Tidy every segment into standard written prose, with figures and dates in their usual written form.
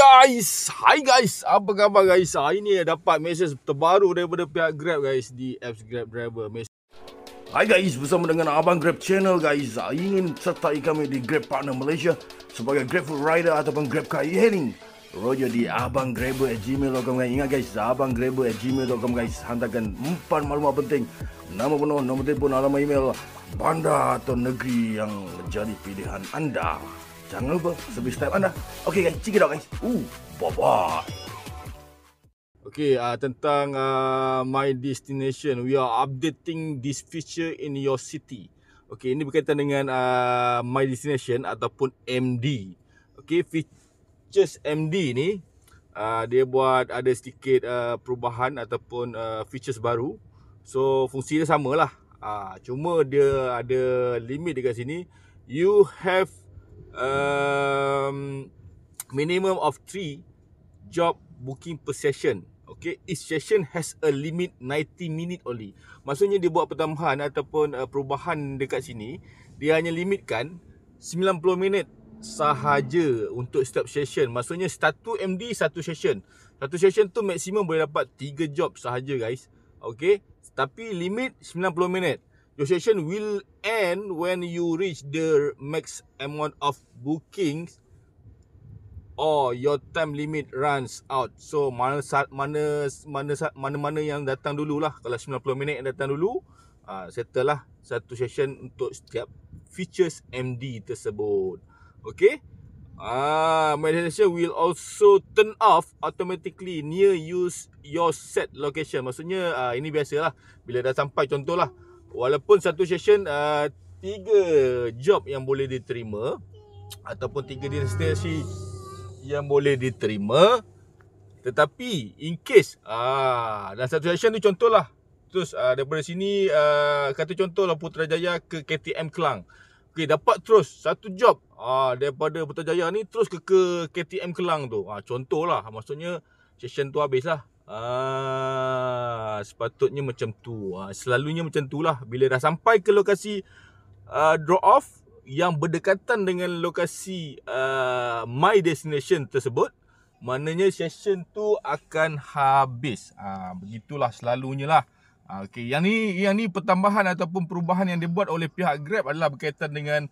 Hai guys, apa khabar guys? Ini dapat mesej terbaru daripada pihak Grab guys di apps Grab Driver. Hai guys, bersama dengan Abang Grab Channel guys, ingin sertai kami di Grab Partner Malaysia sebagai Grab Food Rider ataupun Grab Car E-Hailing. Roger di abanggrabber@gmail.com guys. Ingat guys, abanggrabber@gmail.com guys. Hantarkan 4 maklumat penting: nama penuh, nombor telefon, alamat email, bandar atau negeri yang menjadi pilihan anda. Jangan lupa subscribe anda. Okay guys, check it out guys. Bye-bye. Okay, tentang My Destination, we are updating this feature in your city. Okay, ini berkaitan dengan My Destination ataupun MD. Okay, features MD ni dia buat ada sedikit perubahan ataupun features baru. So fungsi dia samalah. Cuma dia ada limit dekat sini. You have minimum of 3 job booking per session. Okay, each session has a limit 90 minute only. Maksudnya dia buat pertambahan ataupun perubahan dekat sini. Dia hanya limitkan 90 minit sahaja untuk setiap session. Maksudnya satu MD satu session. Satu session tu maksimum boleh dapat 3 job sahaja guys. Okay, tapi limit 90 minit. Your session will end when you reach the max amount of bookings or your time limit runs out. So mana yang datang dululah. Kalau 90 minit yang datang dulu, settle lah satu session untuk setiap features MD tersebut. Okay. My destination will also turn off automatically near use your set location. Maksudnya ini biasalah. Bila dah sampai, contohlah, walaupun satu session 3 job yang boleh diterima ataupun 3 destinasi yang boleh diterima, tetapi in case dalam satu session tu, contohlah, terus daripada sini kata contohlah Putrajaya ke KTM Kelang. Okey, dapat terus satu job daripada Putrajaya ni terus ke KTM Kelang tu. Contohlah, maksudnya session tu habislah. Sepatutnya macam tu. Selalunya macam tu lah. Bila dah sampai ke lokasi drop off yang berdekatan dengan lokasi My Destination tersebut, maknanya session tu akan habis. Begitulah selalunya lah. Okay, yang ni pertambahan ataupun perubahan yang dibuat oleh pihak Grab adalah berkaitan dengan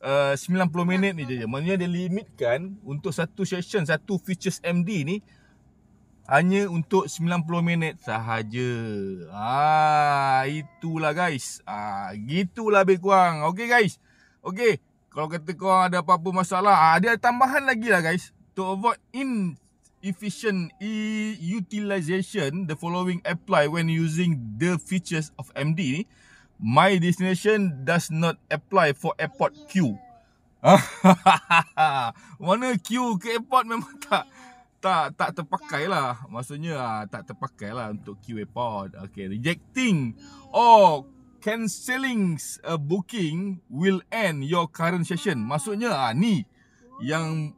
90 minit ni je. Maknanya dia limitkan untuk satu session, satu features MD ni hanya untuk 90 minit sahaja. Itulah guys. Gitulah lebih kurang. Okay guys. Okay, kalau kata korang ada apa-apa masalah, dia ada tambahan lagi lah guys. To avoid inefficient utilization, the following apply when using the features of MD ni. My Destination does not apply for airport queue. Mana queue ke airport memang tak terpakai lah. Maksudnya tak terpakai lah untuk queue airport. Okay, rejecting or cancelling a booking will end your current session. Maksudnya ni yang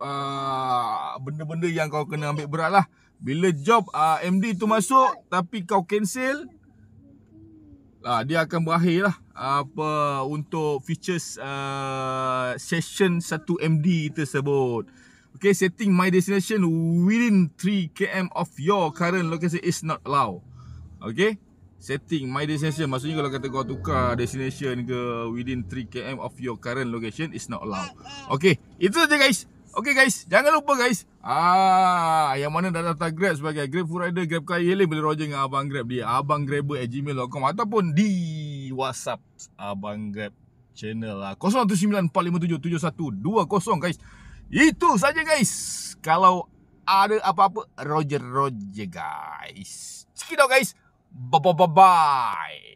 benda-benda yang kau kena ambil berat lah. Bila job MD tu masuk tapi kau cancel, dia akan berakhir lah untuk features session 1 MD tersebut. Okay, setting My Destination within 3 km of your current location is not allowed. Okay, setting My Destination, maksudnya kalau kata kau tukar destination ke within 3 km of your current location is not allowed. Okay, itu saja guys. Okay guys, jangan lupa guys, yang mana dah daftar Grab sebagai Grab Food Rider, Grab Car E-Hailing, boleh roger dengan Abang Grab di abanggrabber@gmail.com ataupun di WhatsApp Abang Grab Channel 0194577120 guys. Itu saja guys. Kalau ada apa-apa, roger guys. Check it out guys. Bye.